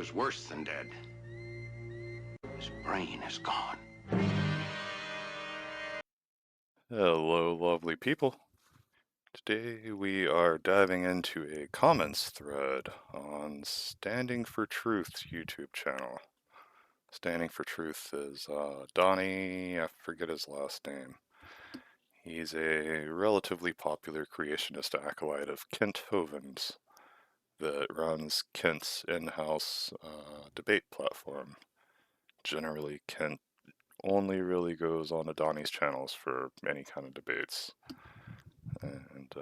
was worse than dead. His brain is gone. Hello, lovely people. Today we are diving into a comments thread on Standing for Truth's YouTube channel. Standing for Truth is Donnie, I forget his last name. He's a relatively popular creationist acolyte of Kent Hovind's that runs Kent's in-house debate platform. Generally, Kent only really goes on to Donnie's channels for any kind of debates. And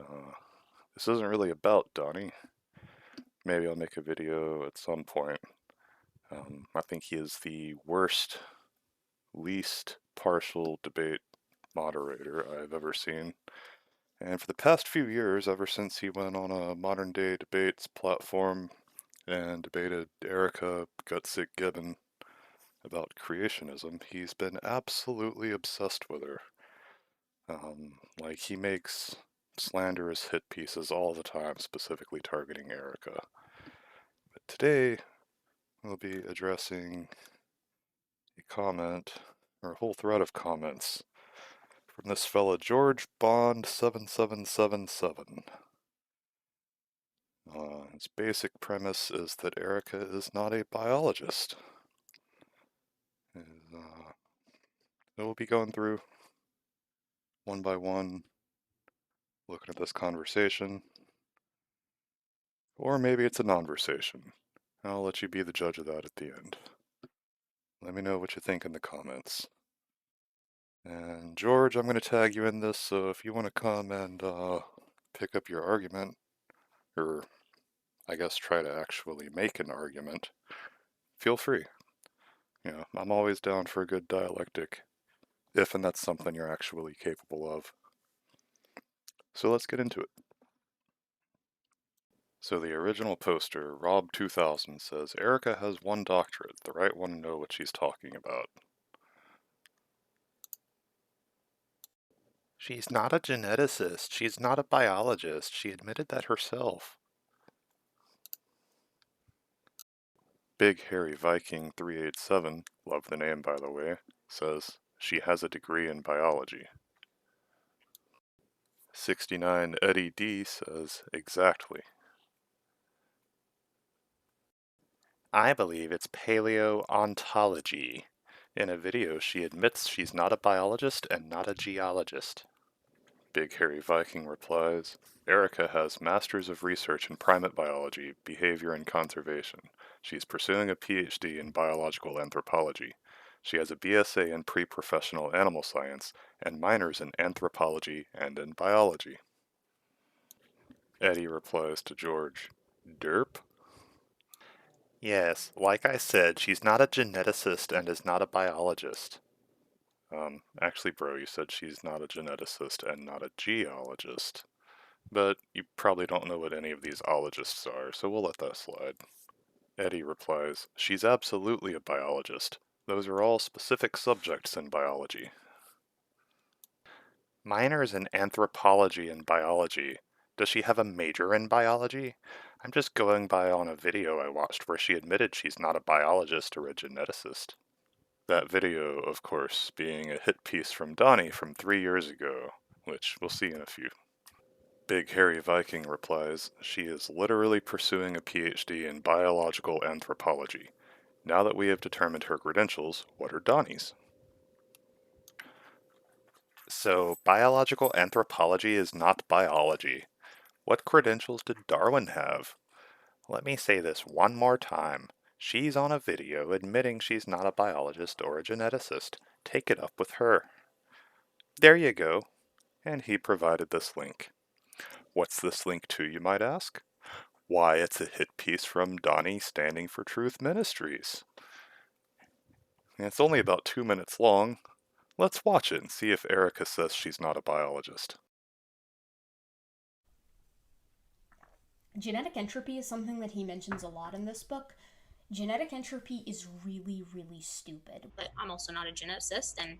this isn't really about Donnie. Maybe I'll make a video at some point. I think he is the worst, least partial debate moderator I've ever seen. And for the past few years, ever since he went on a modern day debates platform and debated Erica Gutsick Gibbon about creationism, he's been absolutely obsessed with her. Like, he makes slanderous hit pieces all the time, specifically targeting Erica. But today, we'll be addressing a comment, or a whole thread of comments, from this fella George Bond 7777. His basic premise is that Erica is not a biologist. We'll be going through one by one, looking at this conversation. Or maybe it's a non-versation. I'll let you be the judge of that at the end. Let me know what you think in the comments. And George, I'm going to tag you in this, so if you want to come and pick up your argument, or I guess try to actually make an argument, feel free. You know, I'm always down for a good dialectic, if and that's something you're actually capable of. So let's get into it. So the original poster, Rob2000, says, Erica has one doctorate, the right one to know what she's talking about. She's not a geneticist. She's not a biologist. She admitted that herself. Big Hairy Viking 387, love the name by the way, says she has a degree in biology. 69 Eddie D says exactly. I believe it's paleontology. In a video, she admits she's not a biologist and not a geologist. Big Hairy Viking replies, Erica has Masters of Research in Primate Biology, Behavior and Conservation. She's pursuing a PhD in Biological Anthropology. She has a BSA in Pre-Professional Animal Science and minors in Anthropology and in Biology. Eddie replies to George, Derp? Yes, like I said, she's not a geneticist and is not a biologist. Actually, bro, you said she's not a geneticist and not a geologist. But you probably don't know what any of these ologists are, so we'll let that slide. Eddie replies, she's absolutely a biologist. Those are all specific subjects in biology. Minors in anthropology and biology. Does she have a major in biology? I'm just going by on a video I watched where she admitted she's not a biologist or a geneticist. That video, of course, being a hit piece from Donnie from 3 years ago, which we'll see in a few. Big Hairy Viking replies, she is literally pursuing a PhD in biological anthropology. Now that we have determined her credentials, what are Donnie's? So, biological anthropology is not biology. What credentials did Darwin have? Let me say this one more time. She's on a video admitting she's not a biologist or a geneticist. Take it up with her. There you go. And he provided this link. What's this link to, you might ask? Why, it's a hit piece from Donnie Standing for Truth Ministries. And it's only about 2 minutes long. Let's watch it and see if Erica says she's not a biologist. Genetic entropy is something that he mentions a lot in this book. Genetic entropy is really, really stupid. But I'm also not a geneticist and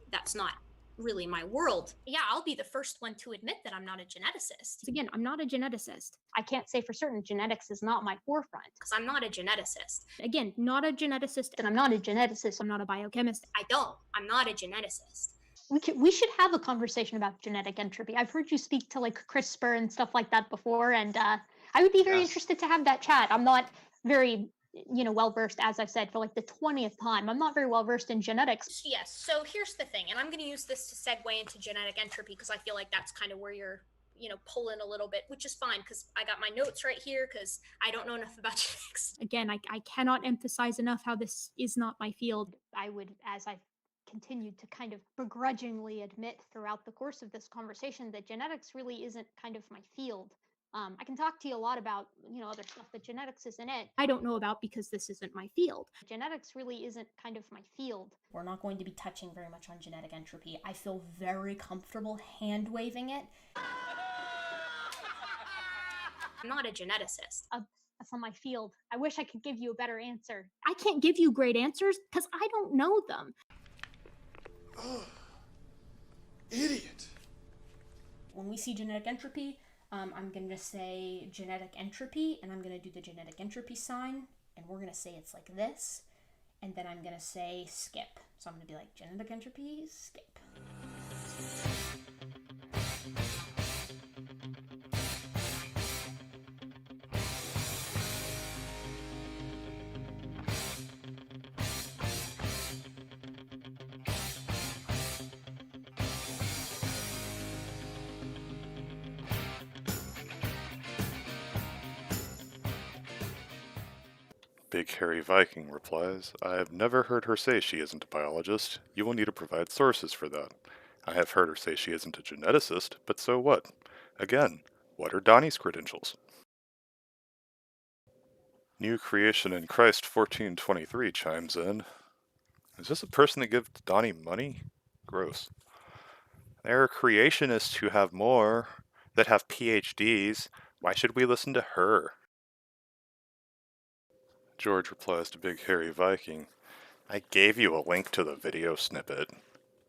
that's not really my world. Yeah, I'll be the first one to admit that I'm not a geneticist. Again, I'm not a geneticist. I can't say for certain genetics is not my forefront. Because I'm not a geneticist. Again, not a geneticist, and I'm not a geneticist. I'm not a biochemist. I'm not a geneticist. We should have a conversation about genetic entropy. I've heard you speak to like CRISPR and stuff like that before, and I would be very interested to have that chat. I'm not very well versed, as I've said for like the 20th time. I'm not very well versed in genetics. Yes, so here's the thing, and I'm going to use this to segue into genetic entropy because I feel like that's kind of where you're pulling a little bit, which is fine because I got my notes right here because I don't know enough about genetics. Again, I cannot emphasize enough how this is not my field. I would, as I've continued to kind of begrudgingly admit throughout the course of this conversation, that genetics really isn't kind of my field. I can talk to you a lot about, other stuff, but genetics isn't it. I don't know about because this isn't my field. Genetics really isn't kind of my field. We're not going to be touching very much on genetic entropy. I feel very comfortable hand waving it. I'm not a geneticist. That's not my field. I wish I could give you a better answer. I can't give you great answers because I don't know them. Oh, idiot. When we see genetic entropy, I'm going to say genetic entropy, and I'm going to do the genetic entropy sign, and we're going to say it's like this, and then I'm going to say skip. So I'm going to be like genetic entropy, skip. Big Hairy Viking replies, I have never heard her say she isn't a biologist. You will need to provide sources for that. I have heard her say she isn't a geneticist, but so what? Again, what are Donnie's credentials? New Creation in Christ 1423 chimes in. Is this a person that gives Donnie money? Gross. There are creationists who have more, that have PhDs. Why should we listen to her? George replies to Big Hairy Viking, I gave you a link to the video snippet.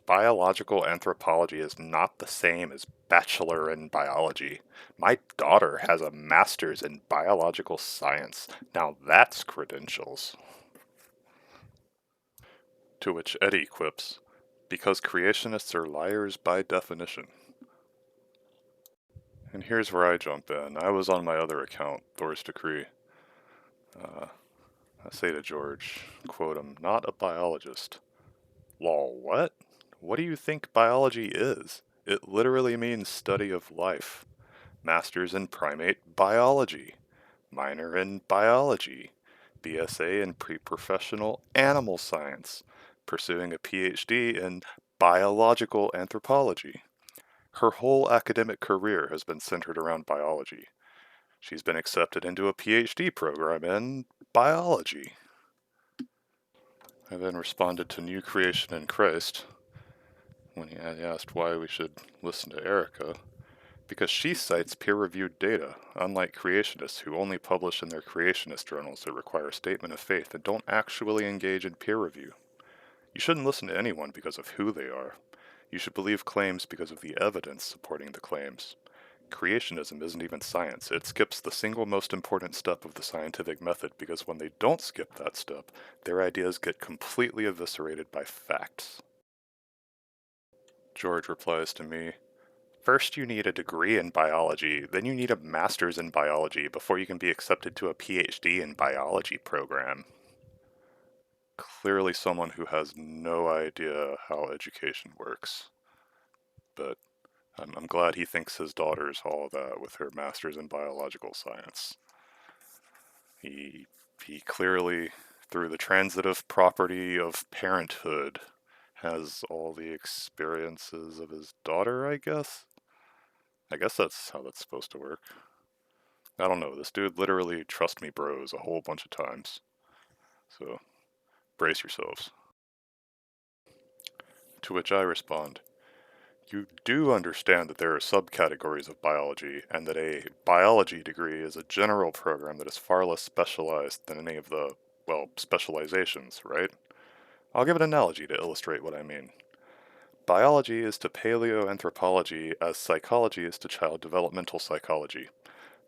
Biological anthropology is not the same as bachelor in biology. My daughter has a master's in biological science. Now that's credentials. To which Eddie quips, because creationists are liars by definition. And here's where I jump in. I was on my other account, Thor's Decree. I say to George, quote him, not a biologist. Lol, what? What do you think biology is? It literally means study of life. Master's in primate biology. Minor in biology. BSA in pre-professional animal science. Pursuing a PhD in biological anthropology. Her whole academic career has been centered around biology. She's been accepted into a PhD program in biology. I then responded to New Creation in Christ when he had asked why we should listen to Erica, because she cites peer-reviewed data, unlike creationists who only publish in their creationist journals that require a statement of faith and don't actually engage in peer review. You shouldn't listen to anyone because of who they are. You should believe claims because of the evidence supporting the claims. Creationism isn't even science. It skips the single most important step of the scientific method because when they don't skip that step, their ideas get completely eviscerated by facts. George replies to me, first you need a degree in biology, then you need a master's in biology before you can be accepted to a PhD in biology program. Clearly someone who has no idea how education works. But I'm glad he thinks his daughter's all that with her master's in biological science. He clearly, through the transitive property of parenthood, has all the experiences of his daughter, I guess? I guess that's how that's supposed to work. I don't know, this dude literally trust me bros a whole bunch of times. So, brace yourselves. To which I respond, you do understand that there are subcategories of biology, and that a biology degree is a general program that is far less specialized than any of the, well, specializations, right? I'll give an analogy to illustrate what I mean. Biology is to paleoanthropology as psychology is to child developmental psychology.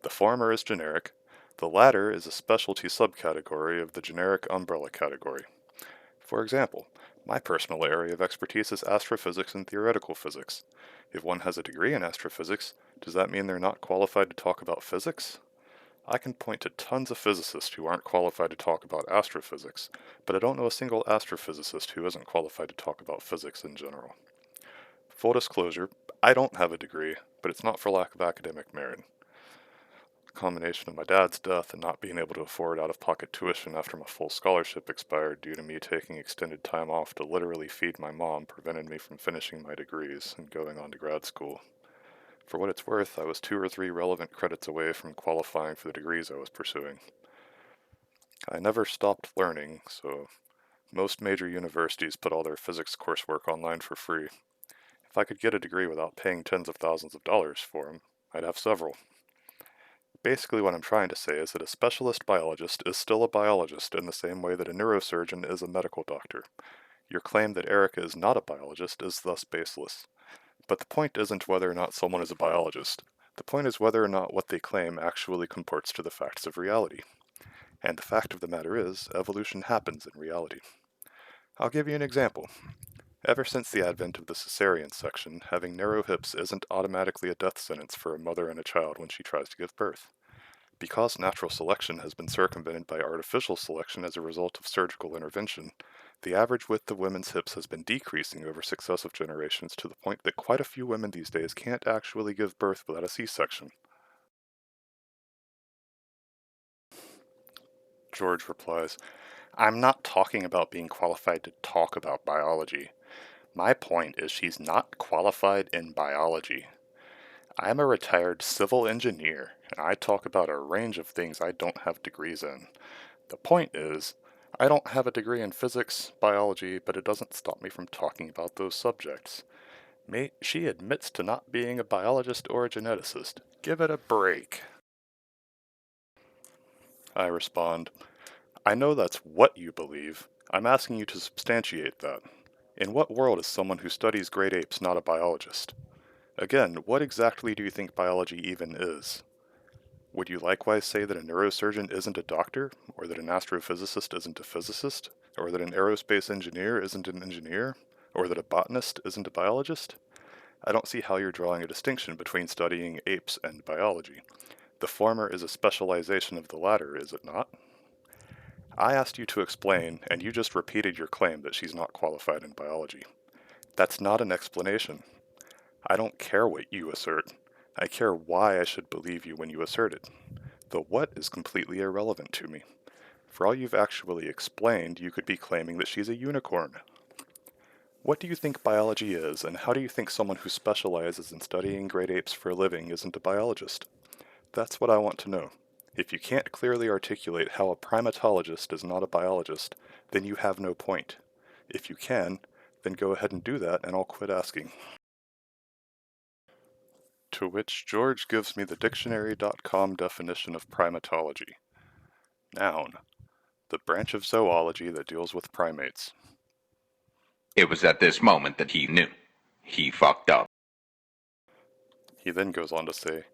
The former is generic, the latter is a specialty subcategory of the generic umbrella category. For example, my personal area of expertise is astrophysics and theoretical physics. If one has a degree in astrophysics, does that mean they're not qualified to talk about physics? I can point to tons of physicists who aren't qualified to talk about astrophysics, but I don't know a single astrophysicist who isn't qualified to talk about physics in general. Full disclosure, I don't have a degree, but it's not for lack of academic merit. A combination of my dad's death and not being able to afford out-of-pocket tuition after my full scholarship expired due to me taking extended time off to literally feed my mom prevented me from finishing my degrees and going on to grad school. For what it's worth, I was 2 or 3 relevant credits away from qualifying for the degrees I was pursuing. I never stopped learning, so most major universities put all their physics coursework online for free. If I could get a degree without paying tens of thousands of dollars for them, I'd have several. Basically what I'm trying to say is that a specialist biologist is still a biologist in the same way that a neurosurgeon is a medical doctor. Your claim that Erica is not a biologist is thus baseless. But the point isn't whether or not someone is a biologist. The point is whether or not what they claim actually comports to the facts of reality. And the fact of the matter is, evolution happens in reality. I'll give you an example. Ever since the advent of the cesarean section, having narrow hips isn't automatically a death sentence for a mother and a child when she tries to give birth. Because natural selection has been circumvented by artificial selection as a result of surgical intervention, the average width of women's hips has been decreasing over successive generations to the point that quite a few women these days can't actually give birth without a C-section. George replies, I'm not talking about being qualified to talk about biology. My point is she's not qualified in biology. I'm a retired civil engineer, and I talk about a range of things I don't have degrees in. The point is, I don't have a degree in physics, biology, but it doesn't stop me from talking about those subjects. She admits to not being a biologist or a geneticist. Give it a break. I respond, I know that's what you believe. I'm asking you to substantiate that. In what world is someone who studies great apes not a biologist? Again, what exactly do you think biology even is? Would you likewise say that a neurosurgeon isn't a doctor, or that an astrophysicist isn't a physicist, or that an aerospace engineer isn't an engineer, or that a botanist isn't a biologist? I don't see how you're drawing a distinction between studying apes and biology. The former is a specialization of the latter, is it not? I asked you to explain, and you just repeated your claim that she's not qualified in biology. That's not an explanation. I don't care what you assert. I care why I should believe you when you assert it. The what is completely irrelevant to me. For all you've actually explained, you could be claiming that she's a unicorn. What do you think biology is, and how do you think someone who specializes in studying great apes for a living isn't a biologist? That's what I want to know. If you can't clearly articulate how a primatologist is not a biologist, then you have no point. If you can, then go ahead and do that, and I'll quit asking. To which George gives me the dictionary.com definition of primatology. Noun, the branch of zoology that deals with primates. It was at this moment that he knew. He fucked up. He then goes on to say,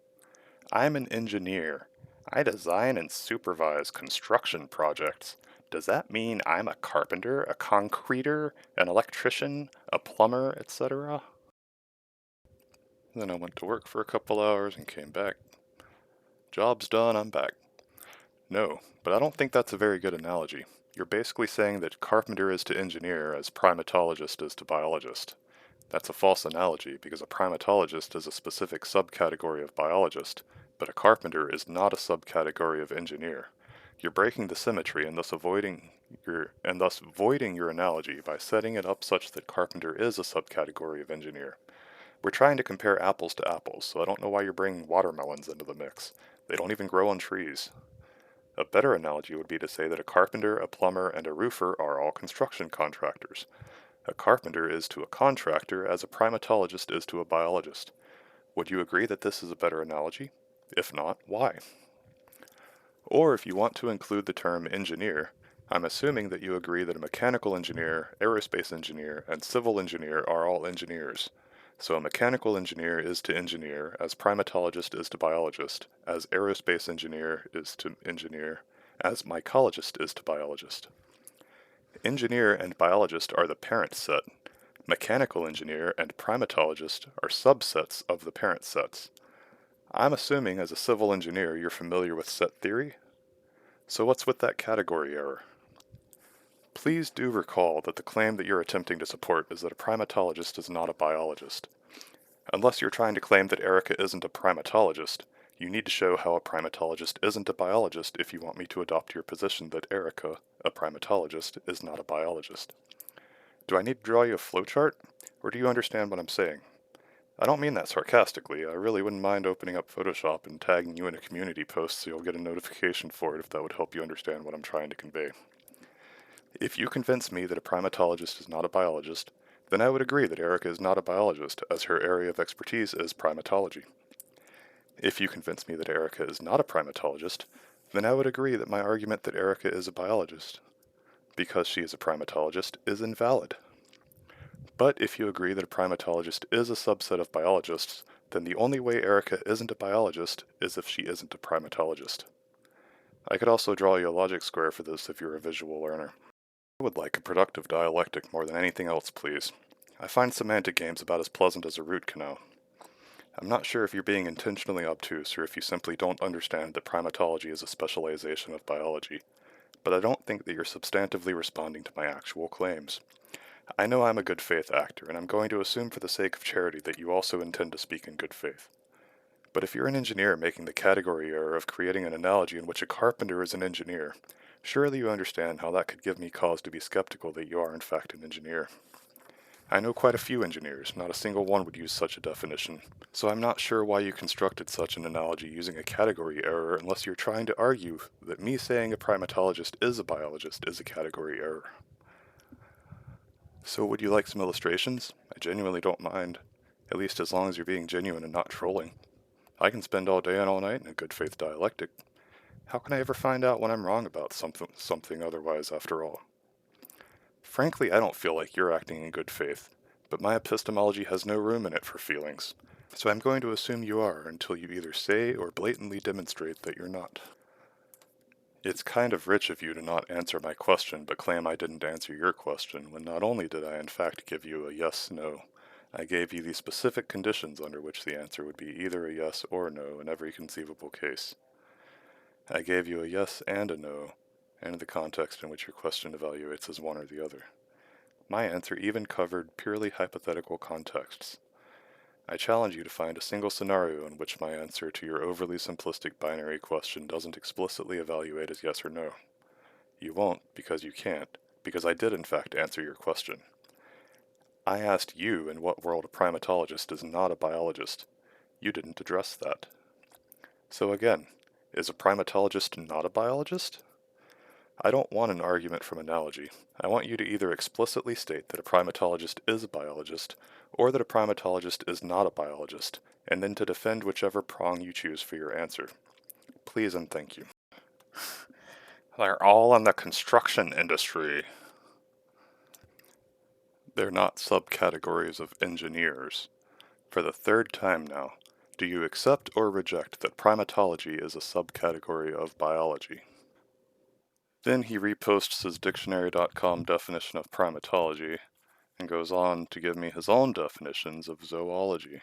I'm an engineer. I design and supervise construction projects. Does that mean I'm a carpenter, a concreter, an electrician, a plumber, etc.? Then I went to work for a couple hours and came back. Job's done, I'm back. No, but I don't think that's a very good analogy. You're basically saying that carpenter is to engineer as primatologist is to biologist. That's a false analogy because a primatologist is a specific subcategory of biologist, but a carpenter is not a subcategory of engineer. You're breaking the symmetry and thus voiding your analogy by setting it up such that carpenter is a subcategory of engineer. We're trying to compare apples to apples, so I don't know why you're bringing watermelons into the mix. They don't even grow on trees. A better analogy would be to say that a carpenter, a plumber, and a roofer are all construction contractors. A carpenter is to a contractor as a primatologist is to a biologist. Would you agree that this is a better analogy? If not, why? Or if you want to include the term engineer, I'm assuming that you agree that a mechanical engineer, aerospace engineer, and civil engineer are all engineers. So a mechanical engineer is to engineer, as primatologist is to biologist, as aerospace engineer is to engineer, as mycologist is to biologist. Engineer and biologist are the parent set. Mechanical engineer and primatologist are subsets of the parent sets. I'm assuming as a civil engineer you're familiar with set theory? So what's with that category error? Please do recall that the claim that you're attempting to support is that a primatologist is not a biologist. Unless you're trying to claim that Erica isn't a primatologist, you need to show how a primatologist isn't a biologist if you want me to adopt your position that Erica, a primatologist, is not a biologist. Do I need to draw you a flowchart, or do you understand what I'm saying? I don't mean that sarcastically. I really wouldn't mind opening up Photoshop and tagging you in a community post so you'll get a notification for it if that would help you understand what I'm trying to convey. If you convince me that a primatologist is not a biologist, then I would agree that Erica is not a biologist, as her area of expertise is primatology. If you convince me that Erica is not a primatologist, then I would agree that my argument that Erica is a biologist, because she is a primatologist, is invalid. But if you agree that a primatologist is a subset of biologists, then the only way Erica isn't a biologist is if she isn't a primatologist. I could also draw you a logic square for this if you're a visual learner. I would like a productive dialectic more than anything else, please. I find semantic games about as pleasant as a root canal. I'm not sure if you're being intentionally obtuse or if you simply don't understand that primatology is a specialization of biology, but I don't think that you're substantively responding to my actual claims. I know I'm a good faith actor, and I'm going to assume for the sake of charity that you also intend to speak in good faith. But if you're an engineer making the category error of creating an analogy in which a carpenter is an engineer, surely you understand how that could give me cause to be skeptical that you are in fact an engineer. I know quite a few engineers, not a single one would use such a definition, so I'm not sure why you constructed such an analogy using a category error unless you're trying to argue that me saying a primatologist is a biologist is a category error. So would you like some illustrations? I genuinely don't mind, at least as long as you're being genuine and not trolling. I can spend all day and all night in a good faith dialectic. How can I ever find out when I'm wrong about something otherwise, after all? Frankly, I don't feel like you're acting in good faith, but my epistemology has no room in it for feelings, so I'm going to assume you are until you either say or blatantly demonstrate that you're not. It's kind of rich of you to not answer my question but claim I didn't answer your question when not only did I in fact give you a yes-no, I gave you the specific conditions under which the answer would be either a yes or no in every conceivable case. I gave you a yes and a no, and the context in which your question evaluates as one or the other. My answer even covered purely hypothetical contexts. I challenge you to find a single scenario in which my answer to your overly simplistic binary question doesn't explicitly evaluate as yes or no. You won't, because you can't, because I did in fact answer your question. I asked you in what world a primatologist is not a biologist. You didn't address that. So again, is a primatologist not a biologist? I don't want an argument from analogy. I want you to either explicitly state that a primatologist is a biologist, or that a primatologist is not a biologist, and then to defend whichever prong you choose for your answer. Please and thank you. They're all in the construction industry. They're not subcategories of engineers. For the third time now, do you accept or reject that primatology is a subcategory of biology? Then he reposts his dictionary.com definition of primatology, and goes on to give me his own definitions of zoology.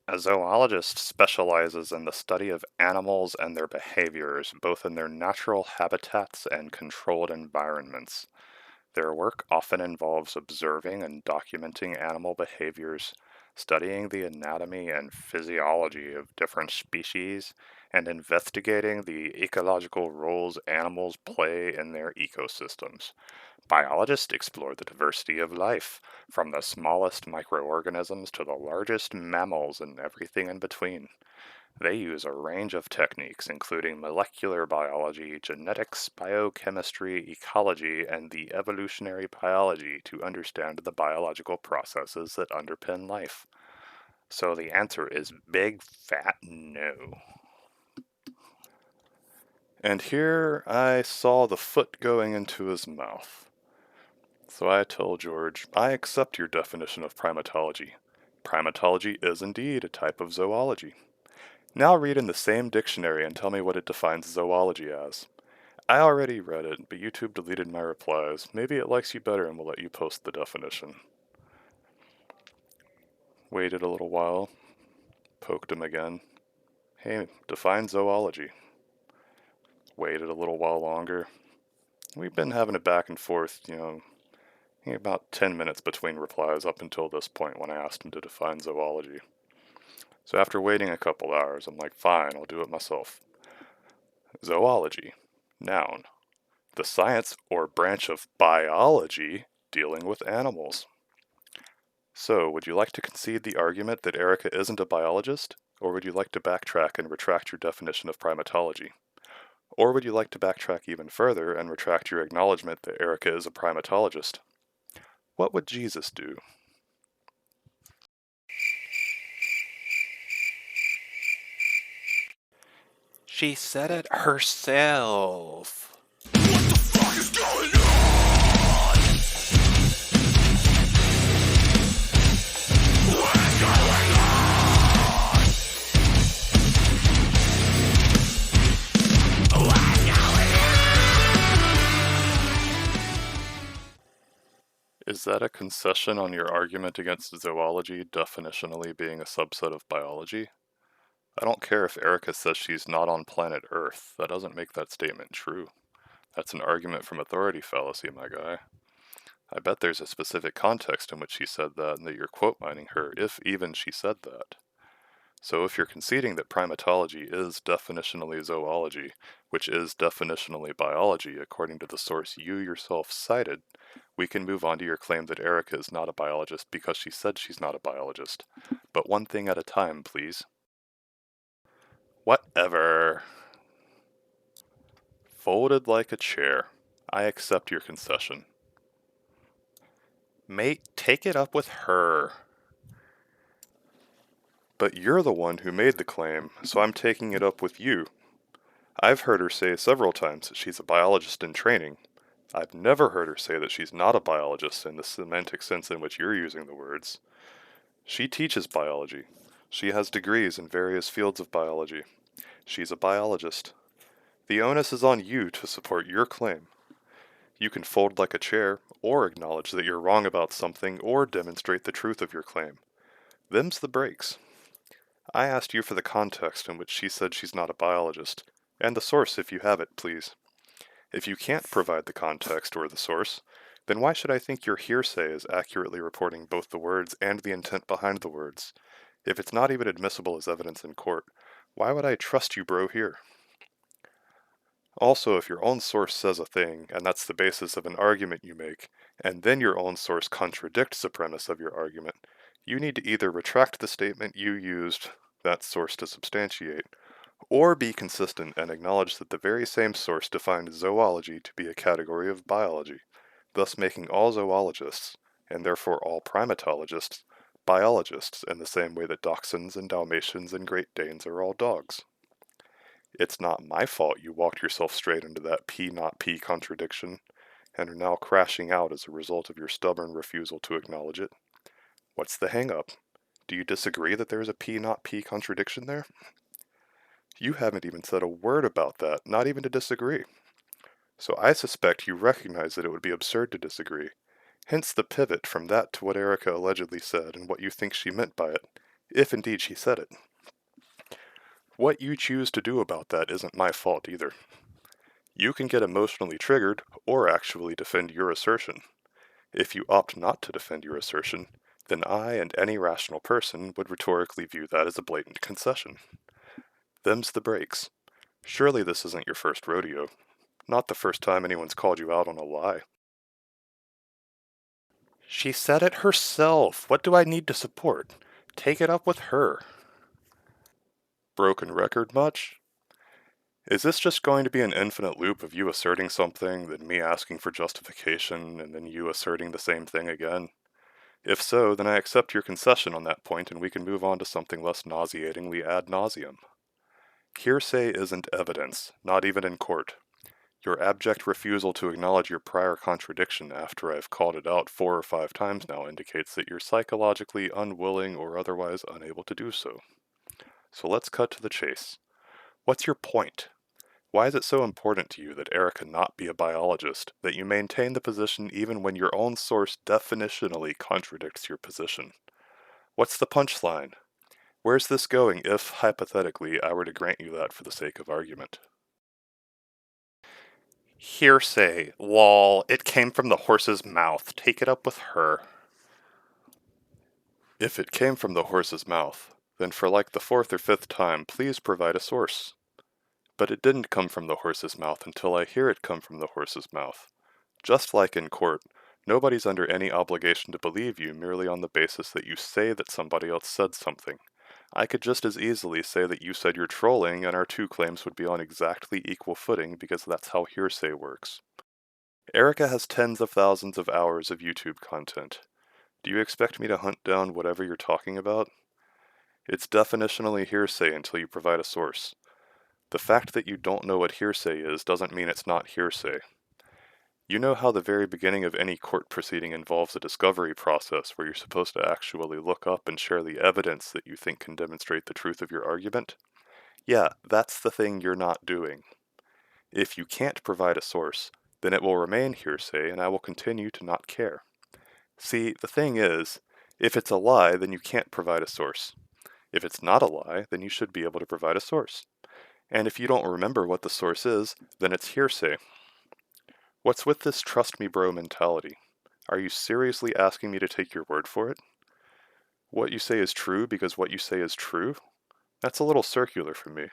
A zoologist specializes in the study of animals and their behaviors, both in their natural habitats and controlled environments. Their work often involves observing and documenting animal behaviors, studying the anatomy and physiology of different species, and investigating the ecological roles animals play in their ecosystems. Biologists explore the diversity of life, from the smallest microorganisms to the largest mammals and everything in between. They use a range of techniques, including molecular biology, genetics, biochemistry, ecology, and the evolutionary biology to understand the biological processes that underpin life. So the answer is big fat no. And here I saw the foot going into his mouth. So I told George, I accept your definition of primatology. Primatology is indeed a type of zoology. Now read in the same dictionary and tell me what it defines zoology as. I already read it, but YouTube deleted my replies. Maybe it likes you better and will let you post the definition. Waited a little while, poked him again. Hey, define zoology. Waited a little while longer. We've been having a back and forth, about 10 minutes between replies up until this point when I asked him to define zoology. So after waiting a couple hours, I'm like, fine, I'll do it myself. Zoology. Noun. The science or branch of biology dealing with animals. So, would you like to concede the argument that Erica isn't a biologist? Or would you like to backtrack and retract your definition of primatology? Or would you like to backtrack even further and retract your acknowledgement that Erica is a primatologist? What would Jesus do? She said it herself. Is that a concession on your argument against zoology definitionally being a subset of biology? I don't care if Erica says she's not on planet Earth. That doesn't make that statement true. That's an argument from authority fallacy, my guy. I bet there's a specific context in which she said that and that you're quote mining her, if even she said that. So if you're conceding that primatology is definitionally zoology, which is definitionally biology according to the source you yourself cited, we can move on to your claim that Erica is not a biologist because she said she's not a biologist. But one thing at a time, please. Whatever. Folded like a chair. I accept your concession. Mate, take it up with her. But you're the one who made the claim, so I'm taking it up with you. I've heard her say several times that she's a biologist in training. I've never heard her say that she's not a biologist in the semantic sense in which you're using the words. She teaches biology. She has degrees in various fields of biology. She's a biologist. The onus is on you to support your claim. You can fold like a chair, or acknowledge that you're wrong about something, or demonstrate the truth of your claim. Them's the breaks. I asked you for the context in which she said she's not a biologist, and the source if you have it, please. If you can't provide the context or the source, then why should I think your hearsay is accurately reporting both the words and the intent behind the words? If it's not even admissible as evidence in court, why would I trust you, bro, here? Also, if your own source says a thing, and that's the basis of an argument you make, and then your own source contradicts the premise of your argument, you need to either retract the statement you used that source to substantiate, or be consistent and acknowledge that the very same source defined zoology to be a category of biology, thus making all zoologists, and therefore all primatologists, biologists in the same way that dachshunds and dalmatians and Great Danes are all dogs. It's not my fault you walked yourself straight into that P not P contradiction, and are now crashing out as a result of your stubborn refusal to acknowledge it. What's the hang-up? Do you disagree that there's a P not P contradiction there? You haven't even said a word about that, not even to disagree. So I suspect you recognize that it would be absurd to disagree, hence the pivot from that to what Erica allegedly said and what you think she meant by it, if indeed she said it. What you choose to do about that isn't my fault either. You can get emotionally triggered, or actually defend your assertion. If you opt not to defend your assertion, then I and any rational person would rhetorically view that as a blatant concession. Them's the breaks. Surely this isn't your first rodeo. Not the first time anyone's called you out on a lie. She said it herself. What do I need to support? Take it up with her. Broken record much? Is this just going to be an infinite loop of you asserting something, then me asking for justification, and then you asserting the same thing again? If so, then I accept your concession on that point and we can move on to something less nauseatingly ad nauseum. Hearsay isn't evidence, not even in court. Your abject refusal to acknowledge your prior contradiction after I've called it out 4 or 5 times now indicates that you're psychologically unwilling or otherwise unable to do so. So let's cut to the chase. What's your point? Why is it so important to you that Erica not be a biologist, that you maintain the position even when your own source definitionally contradicts your position? What's the punchline? Where's this going if, hypothetically, I were to grant you that for the sake of argument? Hearsay, lol, it came from the horse's mouth. Take it up with her. If it came from the horse's mouth, then for like the 4th or 5th time, please provide a source. But it didn't come from the horse's mouth until I hear it come from the horse's mouth. Just like in court, nobody's under any obligation to believe you merely on the basis that you say that somebody else said something. I could just as easily say that you said you're trolling and our 2 claims would be on exactly equal footing because that's how hearsay works. Erica has tens of thousands of hours of YouTube content. Do you expect me to hunt down whatever you're talking about? It's definitionally hearsay until you provide a source. The fact that you don't know what hearsay is doesn't mean it's not hearsay. You know how the very beginning of any court proceeding involves a discovery process where you're supposed to actually look up and share the evidence that you think can demonstrate the truth of your argument? Yeah, that's the thing you're not doing. If you can't provide a source, then it will remain hearsay and I will continue to not care. See, the thing is, if it's a lie, then you can't provide a source. If it's not a lie, then you should be able to provide a source. And if you don't remember what the source is, then it's hearsay. What's with this trust me bro mentality? Are you seriously asking me to take your word for it? What you say is true because what you say is true? That's a little circular for me.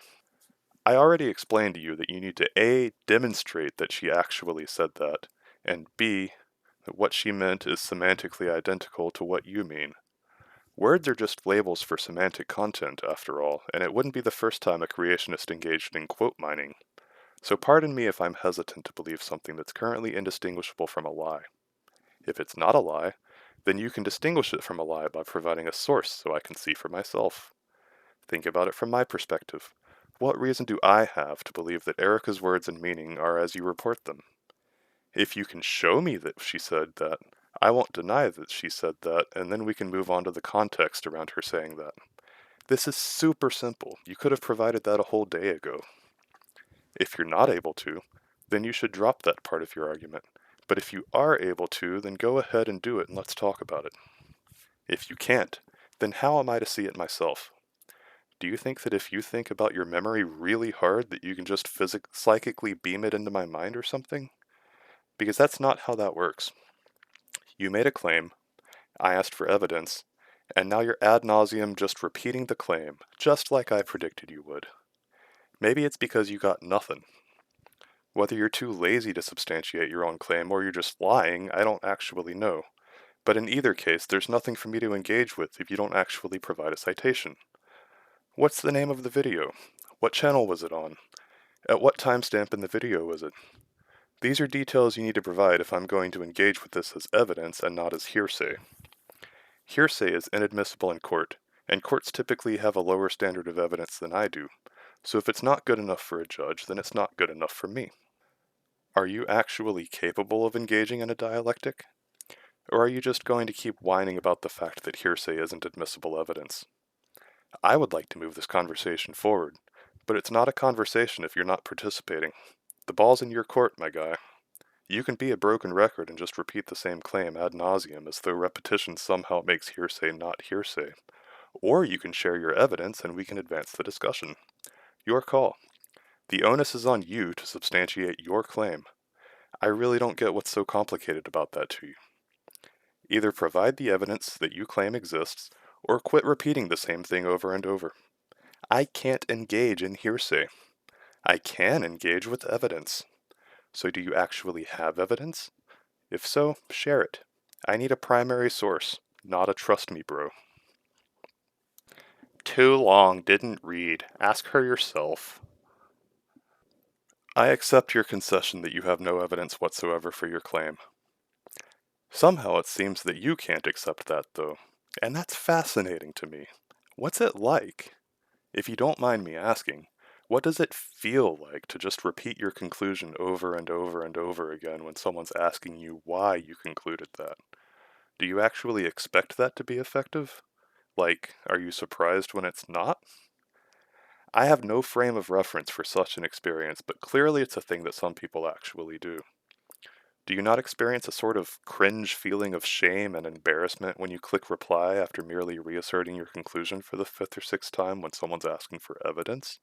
I already explained to you that you need to A, demonstrate that she actually said that, and B, that what she meant is semantically identical to what you mean. Words are just labels for semantic content, after all, and it wouldn't be the first time a creationist engaged in quote mining. So pardon me if I'm hesitant to believe something that's currently indistinguishable from a lie. If it's not a lie, then you can distinguish it from a lie by providing a source so I can see for myself. Think about it from my perspective. What reason do I have to believe that Erica's words and meaning are as you report them? If you can show me that she said that, I won't deny that she said that, and then we can move on to the context around her saying that. This is super simple. You could have provided that a whole day ago. If you're not able to, then you should drop that part of your argument. But if you are able to, then go ahead and do it and let's talk about it. If you can't, then how am I to see it myself? Do you think that if you think about your memory really hard that you can just psychically beam it into my mind or something? Because that's not how that works. You made a claim, I asked for evidence, and now you're ad nauseum just repeating the claim, just like I predicted you would. Maybe it's because you got nothing. Whether you're too lazy to substantiate your own claim or you're just lying, I don't actually know. But in either case, there's nothing for me to engage with if you don't actually provide a citation. What's the name of the video? What channel was it on? At what timestamp in the video was it? These are details you need to provide if I'm going to engage with this as evidence and not as hearsay. Hearsay is inadmissible in court, and courts typically have a lower standard of evidence than I do, so if it's not good enough for a judge, then it's not good enough for me. Are you actually capable of engaging in a dialectic? Or are you just going to keep whining about the fact that hearsay isn't admissible evidence? I would like to move this conversation forward, but it's not a conversation if you're not participating. The ball's in your court, my guy. You can be a broken record and just repeat the same claim ad nauseum as though repetition somehow makes hearsay not hearsay. Or you can share your evidence and we can advance the discussion. Your call. The onus is on you to substantiate your claim. I really don't get what's so complicated about that to you. Either provide the evidence that you claim exists, or quit repeating the same thing over and over. I can't engage in hearsay. I can engage with evidence. So do you actually have evidence? If so, share it. I need a primary source, not a trust me bro. Too long, didn't read. Ask her yourself. I accept your concession that you have no evidence whatsoever for your claim. Somehow it seems that you can't accept that, though, and that's fascinating to me. What's it like? If you don't mind me asking, What does it feel like to just repeat your conclusion over and over and over again when someone's asking you why you concluded that? Do you actually expect that to be effective? Like, are you surprised when it's not? I have no frame of reference for such an experience, but clearly it's a thing that some people actually do. Do you not experience a sort of cringe feeling of shame and embarrassment when you click reply after merely reasserting your conclusion for the fifth or sixth time when someone's asking for evidence?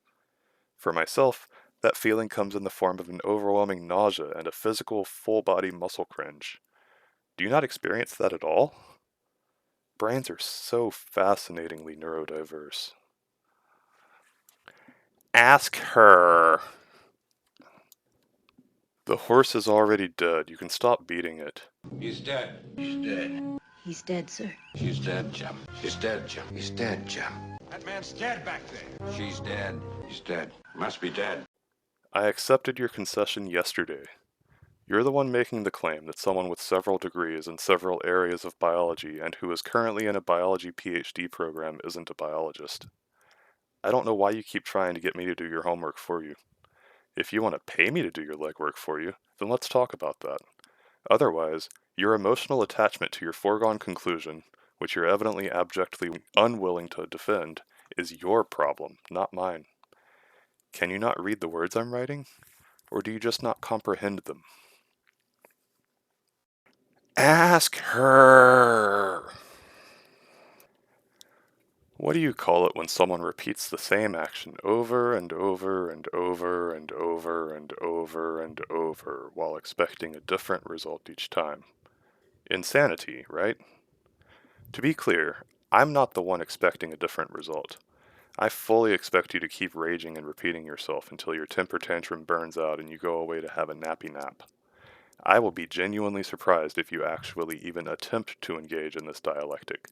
For myself, that feeling comes in the form of an overwhelming nausea and a physical, full-body muscle cringe. Do you not experience that at all? Brains are so fascinatingly neurodiverse. Ask her. The horse is already dead. You can stop beating it. He's dead. He's dead. He's dead, sir. She's dead, Jim. She's dead, Jim. He's dead, Jim. That man's dead back there. She's dead. He's dead. Must be dead. I accepted your concession yesterday. You're the one making the claim that someone with several degrees in several areas of biology and who is currently in a biology PhD program isn't a biologist. I don't know why you keep trying to get me to do your homework for you. If you want to pay me to do your legwork for you, then let's talk about that. Otherwise, your emotional attachment to your foregone conclusion, which you're evidently abjectly unwilling to defend, is your problem, not mine. Can you not read the words I'm writing? Or do you just not comprehend them? Ask her! What do you call it when someone repeats the same action over and over and over and over and over and over while expecting a different result each time? Insanity, right? To be clear, I'm not the one expecting a different result. I fully expect you to keep raging and repeating yourself until your temper tantrum burns out and you go away to have a nappy nap. I will be genuinely surprised if you actually even attempt to engage in this dialectic.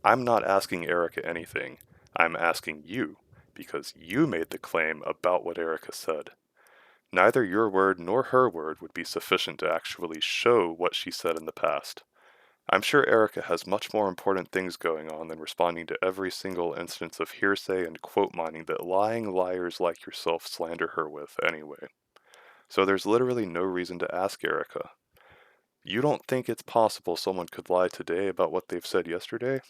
I'm not asking Erica anything. I'm asking you, because you made the claim about what Erica said. Neither your word nor her word would be sufficient to actually show what she said in the past. I'm sure Erica has much more important things going on than responding to every single instance of hearsay and quote mining that lying liars like yourself slander her with anyway. So there's literally no reason to ask Erica. You don't think it's possible someone could lie today about what they've said yesterday?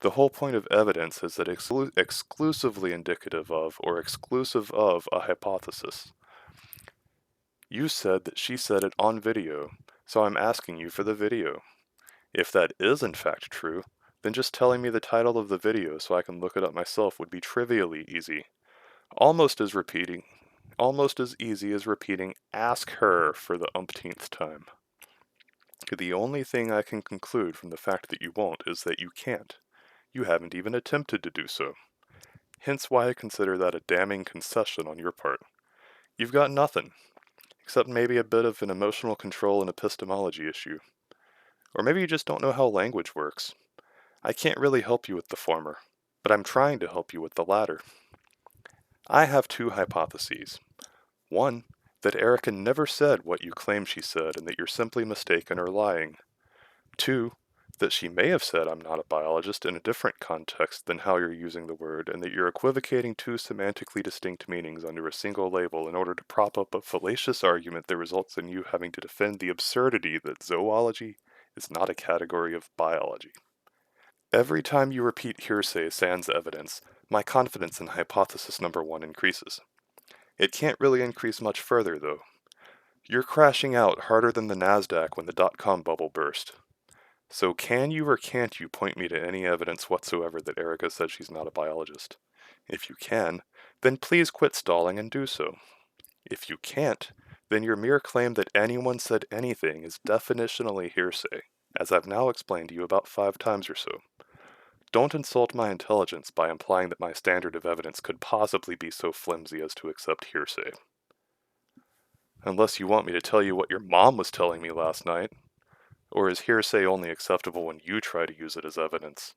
The whole point of evidence is that exclusively indicative of or exclusive of a hypothesis. You said that she said it on video, so I'm asking you for the video. If that is in fact true, then just telling me the title of the video so I can look it up myself would be trivially easy. Almost as easy as repeating ask her for the umpteenth time. The only thing I can conclude from the fact that you won't is that you can't. You haven't even attempted to do so. Hence why I consider that a damning concession on your part. You've got nothing, except maybe a bit of an emotional control and epistemology issue. Or maybe you just don't know how language works. I can't really help you with the former, but I'm trying to help you with the latter. I have two hypotheses. One, that Erica never said what you claim she said and that you're simply mistaken or lying. Two, that she may have said I'm not a biologist in a different context than how you're using the word, and that you're equivocating two semantically distinct meanings under a single label in order to prop up a fallacious argument that results in you having to defend the absurdity that zoology is not a category of biology. Every time you repeat hearsay sans evidence, my confidence in hypothesis number one increases. It can't really increase much further, though. You're crashing out harder than the NASDAQ when the dot-com bubble burst. So can you or can't you point me to any evidence whatsoever that Erica said she's not a biologist? If you can, then please quit stalling and do so. If you can't, then your mere claim that anyone said anything is definitionally hearsay, as I've now explained to you about 5 times or so. Don't insult my intelligence by implying that my standard of evidence could possibly be so flimsy as to accept hearsay. Unless you want me to tell you what your mom was telling me last night. Or is hearsay only acceptable when you try to use it as evidence?